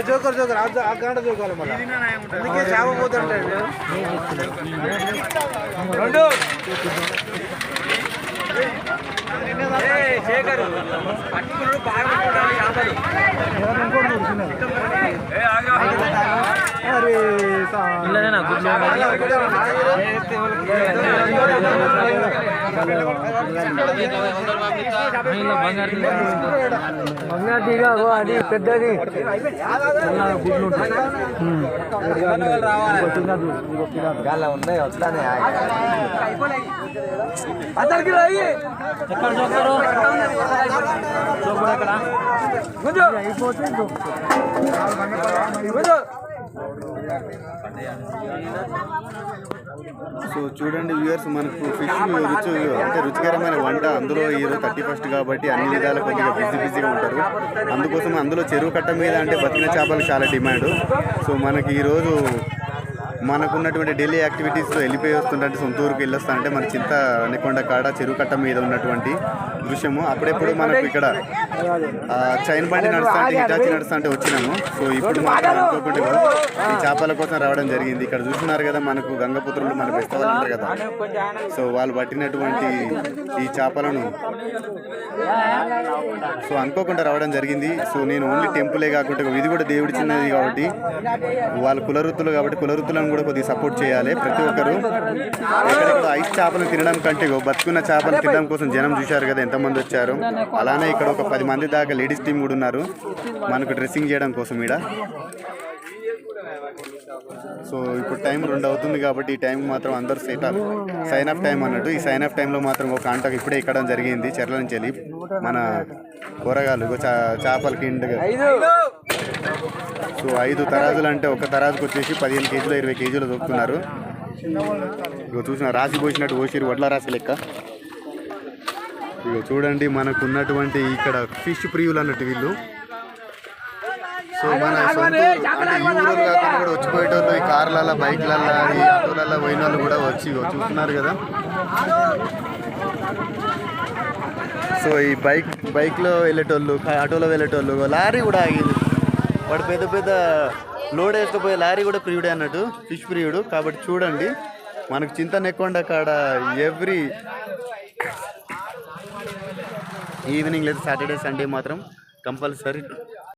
Joker joker ఆ గంట జోకాలి మళ్ళీ అందుకే చేప పోతుంటాడు రెండు శేఖర్ పట్టుకున్నాడు బాగా బంగారు అది పెద్దది గాల ఉన్నాయి వస్తానే అందరికి సో చూడండి వ్యూయర్స్, మనకు ఫిష్ అంటే రుచికరమైన వంట. అందులో ఈరోజు 31st కాబట్టి అన్ని విధాల కొద్దిగా బిజీగా ఉంటారు. అందుకోసం అందులో చెరువు కట్ట మీద అంటే బతికిన చేపలు చాలా డిమాండ్. సో మనకి ఈరోజు మనకున్నటువంటి డైలీ యాక్టివిటీస్లో వెళ్ళిపోయి వస్తుంటే సొంత ఊరికి వెళ్ళొస్తానంటే మన చింతనెక్కొండ కాడ చెరువు కట్ట మీద ఉన్నటువంటి దృశ్యము. అప్పుడెప్పుడు మనకు ఇక్కడ చైన్ బండి నడుస్తుంటే హిటాచి నడుస్తుంటే వచ్చినాము. సో ఇప్పుడు మాత్రం అనుకోకుండా ఈ చేపల కోసం రావడం జరిగింది. ఇక్కడ చూస్తున్నారు కదా, మనకు గంగపుత్రులు మన బెస్తవాళ్ళు అంటారు కదా, సో వాళ్ళు పట్టినటువంటి ఈ చేపలను సో అనుకోకుండా రావడం జరిగింది. సో నేను ఓన్లీ టెంపులే కాకుండా ఇది కూడా దేవుడి చిన్నది కాబట్టి వాళ్ళు కులవృత్తులు కాబట్టి కులవృత్తులను కూడా కొద్దిగా సపోర్ట్ చేయాలి ప్రతి ఒక్కరు. ఇక్కడ ఐస్ చేపలు తినడం కంటే బతుకున్న చేపలు తినడం కోసం జనం చూశారు కదా ఎంతమంది వచ్చారు. అలానే ఇక్కడ ఒక 10 మంది దాకా లేడీస్ టీం కూడా ఉన్నారు మనకు డ్రెస్సింగ్ చేయడం కోసం ఇక్కడ. సో ఇప్పుడు టైం 2 అవుతుంది కాబట్టి ఈ టైం మాత్రం అందరూ సైన్ ఆఫ్ టైం అన్నట్టు. ఈ సైన్ ఆఫ్ టైంలో మాత్రం ఒక కాంటాక్ట్ ఇప్పుడే ఎక్కడం జరిగింది చెర్ల నుంచి వెళ్ళి మన కూరగాయలు చేపల కిండగా. సో 5 తరాజులు అంటే ఒక తరాజుకు వచ్చేసి 15 కేజీలు 20 కేజీలు దొక్కుతున్నారు. ఇక చూసిన రాసి పోసినట్టు పోసిరు వడ్ల రాసి లెక్క. ఇక చూడండి మనకు ఉన్నటువంటి ఇక్కడ ఫిష్ ప్రియులు అన్నట్టు వీళ్ళు. సో మన సొంత అంటే ఈ ఊరు కాకుండా కూడా వచ్చిపోయేటోళ్ళు ఈ కార్లలో బైక్లలో ఈ ఆటోలలో పోయిన వాళ్ళు కూడా వచ్చి చూస్తున్నారు కదా. సో ఈ బైక్లో వెళ్ళేటోళ్ళు ఆటోలో వెళ్ళేటోళ్ళు లారీ కూడా ఆగింది. వాడు పెద్ద లోడ్ వేసుకుపోయే లారీ కూడా ప్రియుడే అన్నట్టు, ఫిష్ ప్రియుడు కాబట్టి. చూడండి మనకు చింతనెక్కొండ కాడ ఎవ్రీ ఈవినింగ్ లేదా సాటర్డే సండే మాత్రం కంపల్సరీ